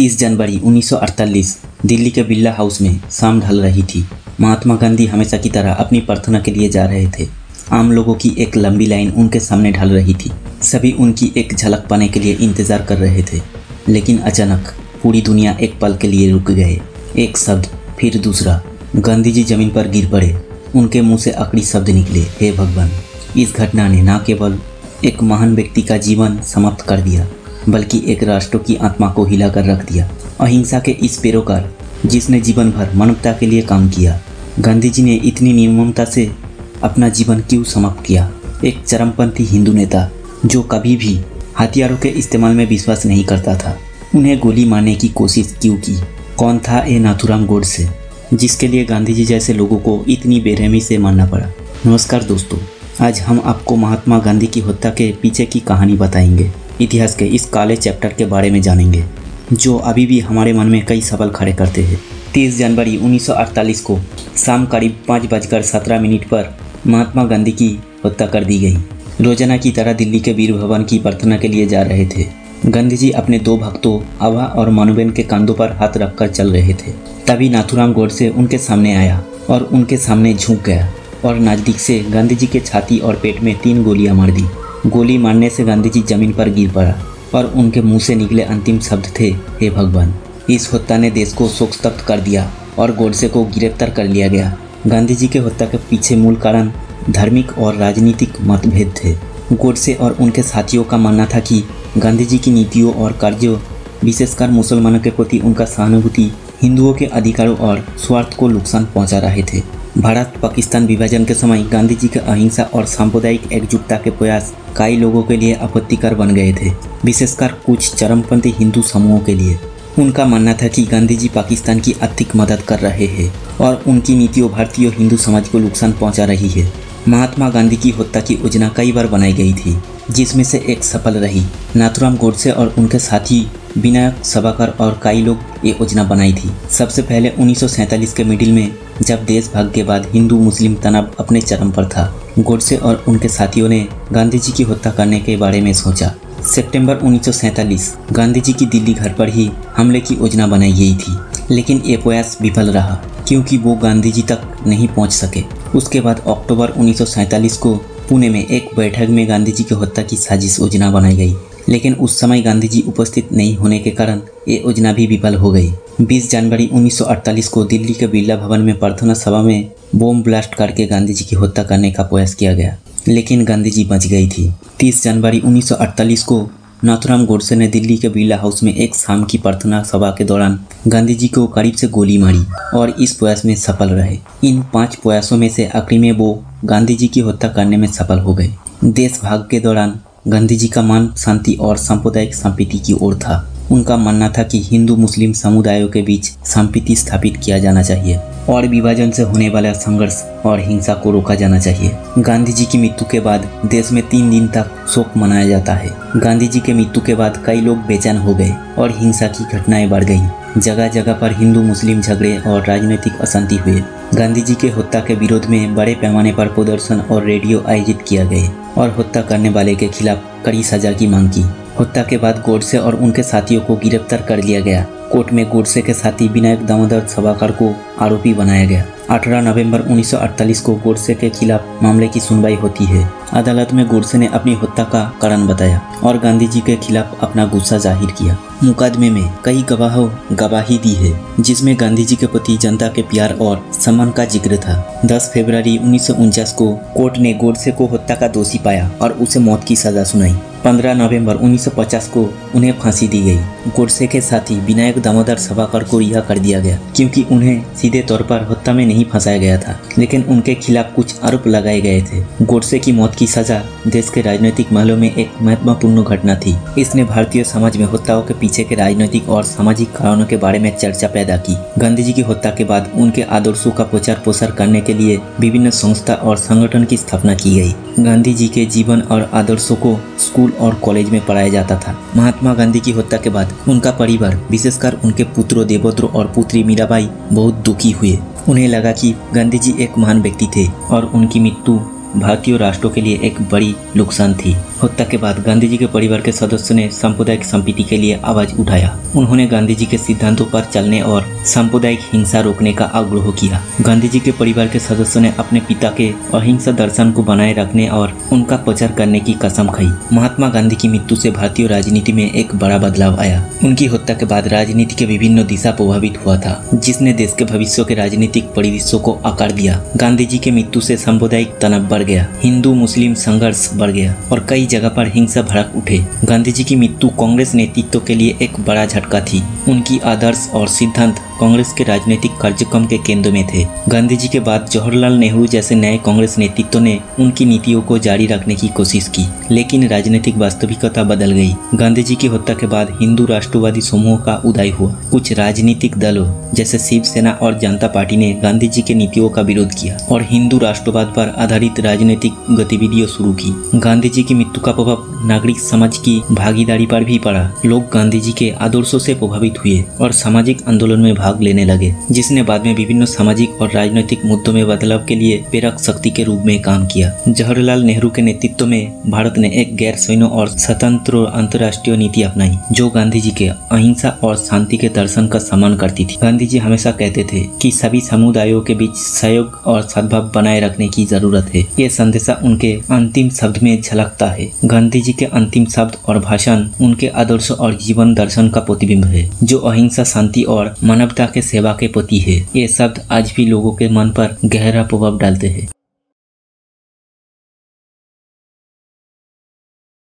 30 जनवरी 1948 दिल्ली के बिरला हाउस में शाम ढल रही थी। महात्मा गांधी हमेशा की तरह अपनी प्रार्थना के लिए जा रहे थे। आम लोगों की एक लंबी लाइन उनके सामने ढल रही थी। सभी उनकी एक झलक पाने के लिए इंतजार कर रहे थे, लेकिन अचानक पूरी दुनिया एक पल के लिए रुक गए। एक शब्द, फिर दूसरा। गांधी जी जमीन पर गिर पड़े। उनके मुंह से आखिरी शब्द निकले, हे भगवान। इस घटना ने न केवल एक महान व्यक्ति का जीवन समाप्त कर दिया, बल्कि एक राष्ट्र की आत्मा को हिलाकर रख दिया। अहिंसा के इस पैरोकार जिसने जीवन भर मानवता के लिए काम किया, गांधी जी ने इतनी निर्ममता से अपना जीवन क्यों समाप्त किया? एक चरमपंथी हिंदू नेता जो कभी भी हथियारों के इस्तेमाल में विश्वास नहीं करता था, उन्हें गोली मारने की कोशिश क्यों की? कौन था ये नाथूराम गोडसे, जिसके लिए गांधी जी जैसे लोगों को इतनी बेरहमी से मारना पड़ा? नमस्कार दोस्तों, आज हम आपको महात्मा गांधी की हत्या के पीछे की कहानी बताएंगे। इतिहास के इस काले चैप्टर के बारे में जानेंगे जो अभी भी हमारे मन में कई सवाल खड़े करते हैं। 30 जनवरी 1948 को शाम करीब 5:17 पर महात्मा गांधी की हत्या कर दी गई। रोजाना की तरह दिल्ली के वीर भवन की प्रार्थना के लिए जा रहे थे। गांधी जी अपने दो भक्तों आभा और मनुबेन के कंधों पर हाथ रखकर चल रहे थे। तभी नाथूराम गोडसे उनके सामने आया और उनके सामने झुक गया और नज़दीक से गांधी जी के छाती और पेट में 3 गोलियां मार दी। गोली मारने से गांधी जी जमीन पर गिर पड़ा और उनके मुंह से निकले अंतिम शब्द थे, हे भगवान। इस हत्या ने देश को शोकतप्त कर दिया और गोडसे को गिरफ्तार कर लिया गया। गांधी जी के हत्या के पीछे मूल कारण धार्मिक और राजनीतिक मतभेद थे। गोडसे और उनके साथियों का मानना था कि गांधी जी की नीतियों और कार्यों, विशेषकर मुसलमानों के प्रति उनका सहानुभूति, हिंदुओं के अधिकारों और स्वार्थ को नुकसान पहुंचा रहे थे। भारत पाकिस्तान विभाजन के समय गांधी जी के अहिंसा और सांप्रदायिक एकजुटता के प्रयास कई लोगों के लिए आपत्तिकर बन गए थे, विशेषकर कुछ चरमपंथी हिंदू समूहों के लिए। उनका मानना था कि गांधी जी पाकिस्तान की आर्थिक मदद कर रहे हैं और उनकी नीतियों भारतीय हिंदू समाज को नुकसान पहुंचा रही है। महात्मा गांधी की हत्या की योजना कई बार बनाई गई थी, जिसमें से एक सफल रही। नाथूराम गोडसे और उनके साथी विनायक सावरकर और कई लोग ये योजना बनाई थी। सबसे पहले 1947 के मिडिल में, जब देश भाग के बाद हिंदू मुस्लिम तनाव अपने चरम पर था, गोडसे और उनके साथियों ने गांधी जी की हत्या करने के बारे में सोचा। सितंबर 1947 गांधी जी की दिल्ली घर पर ही हमले की योजना बनाई गई थी, लेकिन ये प्रयास विफल रहा क्योंकि वो गांधी जी तक नहीं पहुंच सके। उसके बाद अक्टूबर 1947 को पुणे में एक बैठक में गांधी जी की हत्या की साजिश योजना बनाई गई, लेकिन उस समय गांधी जी उपस्थित नहीं होने के कारण ये योजना भी विफल हो गई। 20 जनवरी 1948 को दिल्ली के बिरला भवन में प्रार्थना सभा में बम ब्लास्ट करके गांधी जी की हत्या करने का प्रयास किया गया, लेकिन गांधी जी बच गई थी। 30 जनवरी 1948 को नाथूराम गोडसे ने दिल्ली के बिरला हाउस में एक शाम की प्रार्थना सभा के दौरान गांधी जी को करीब से गोली मारी और इस प्रयास में सफल रहे। इन 5 प्रयासों में से आखिरी में वो गांधी जी की हत्या करने में सफल हो गए। देश भाग के दौरान गांधी जी का मन शांति और सांप्रदायिक संप्रीति की ओर था। उनका मानना था कि हिंदू मुस्लिम समुदायों के बीच संप्रीति स्थापित किया जाना चाहिए और विभाजन से होने वाला संघर्ष और हिंसा को रोका जाना चाहिए। गांधी जी की मृत्यु के बाद देश में 3 दिन तक शोक मनाया जाता है। गांधी जी के मृत्यु के बाद कई लोग बेचैन हो गए और हिंसा की घटनाएं बढ़ गईं। जगह जगह पर हिंदू मुस्लिम झगड़े और राजनीतिक अशांति हुए। गांधी जी के हत्या के विरोध में बड़े पैमाने पर प्रदर्शन और रेडियो आयोजित किया गए और हत्या करने वाले के खिलाफ कड़ी सजा की मांग की। हत्या के बाद गोडसे और उनके साथियों को गिरफ्तार कर लिया गया। कोर्ट में गोडसे के साथी विनायक दामोदर सावरकर को आरोपी बनाया गया। 18 नवंबर 1948 को गोडसे के खिलाफ मामले की सुनवाई होती है। अदालत में गोडसे ने अपनी हत्या का कारण बताया और गांधी जी के खिलाफ अपना गुस्सा जाहिर किया। मुकदमे में कई गवाहों गवाही दी है, जिसमें गांधी जी के प्रति जनता के प्यार और सम्मान का जिक्र था। 10 फरवरी 1949 को कोर्ट ने गोडसे को हत्या का दोषी पाया और उसे मौत की सजा सुनाई। 15 नवंबर 1950 को उन्हें फांसी दी गई। गोडसे के साथी विनायक दामोदर सावरकर को रिहा कर दिया गया क्योंकि उन्हें सीधे तौर पर हत्या में नहीं फंसाया गया था, लेकिन उनके खिलाफ कुछ आरोप लगाए गए थे। गोडसे की मौत की सजा देश के राजनीतिक महलों में एक महत्वपूर्ण घटना थी। इसने भारतीय समाज में हत्याओं के पीछे के राजनीतिक और सामाजिक कारणों के बारे में चर्चा पैदा की। गांधी जी की हत्या के बाद उनके आदर्शों का प्रचार प्रसार करने के लिए विभिन्न संस्था और संगठन की स्थापना की गई। गांधी जी के जीवन और आदर्शों को स्कूल और कॉलेज में पढ़ाया जाता था। महात्मा गांधी की हत्या के बाद उनका परिवार, विशेषकर उनके पुत्रों देवोद्र और पुत्री मीराबाई बहुत दुखी हुए। उन्हें लगा कि गांधी जी एक महान व्यक्ति थे और उनकी मृत्यु भारतीय राष्ट्रों के लिए एक बड़ी नुकसान थी। हत्या के बाद गांधी जी के परिवार के सदस्यों ने सांप्रदायिक संपत्ति के लिए आवाज उठाया। उन्होंने गांधी जी के सिद्धांतों पर चलने और सांप्रदायिक हिंसा रोकने का आग्रह किया। गांधी जी के परिवार के सदस्यों ने अपने पिता के अहिंसा दर्शन को बनाए रखने और उनका प्रचार करने की कसम खाई। महात्मा गांधी की मृत्यु से भारतीय राजनीति में एक बड़ा बदलाव आया। उनकी हत्या के बाद राजनीति के विभिन्न दिशा प्रभावित हुआ था, जिसने देश के भविष्य के राजनीतिक परिदृश्य को आकार दिया। गांधी जी की मृत्यु से सांप्रदायिक तनाव बढ़ गया, हिंदू मुस्लिम संघर्ष बढ़ गया और कई जगह पर हिंसा भड़क उठे। गांधी जी की मृत्यु कांग्रेस नेतृत्व के लिए एक बड़ा झटका थी। उनकी आदर्श और सिद्धांत कांग्रेस के राजनीतिक कार्यक्रम के केंद्र में थे। गांधी जी के बाद जवाहरलाल नेहरू जैसे नए कांग्रेस नेतृत्व ने उनकी नीतियों को जारी रखने की कोशिश की, लेकिन राजनीतिक वास्तविकता बदल गई। गांधी जी की हत्या के बाद हिंदू राष्ट्रवादी समूह का उदय हुआ। कुछ राजनीतिक दलों जैसे शिवसेना और जनता पार्टी ने गांधी जी की नीतियों का विरोध किया और हिंदू राष्ट्रवाद पर आधारित राजनीतिक गतिविधियां शुरू की। गांधी जी की मृत्यु का प्रभाव नागरिक समाज की भागीदारी पर भी पड़ा। लोग गांधी जी के आदर्शों से प्रभावित हुए और सामाजिक आंदोलन में भाग लेने लगे, जिसने बाद में विभिन्न सामाजिक और राजनीतिक मुद्दों में बदलाव के लिए प्रेरक शक्ति के रूप में काम किया। जवाहरलाल नेहरू के नेतृत्व में भारत ने एक गैर सैन्य और स्वतंत्र अंतर्राष्ट्रीय नीति अपनाई, जो गांधी जी के अहिंसा और शांति के दर्शन का सम्मान करती थी। गांधी जी हमेशा कहते थे कि सभी समुदायों के बीच सहयोग और सद्भाव बनाए रखने की जरूरत है। ये संदेशा उनके अंतिम शब्द में झलकता है। गांधी जी के अंतिम शब्द और भाषण उनके आदर्श और जीवन दर्शन का प्रतिबिंब है, जो अहिंसा, शांति और मानवता के सेवा के प्रति है। ये शब्द आज भी लोगों के मन पर गहरा प्रभाव डालते हैं।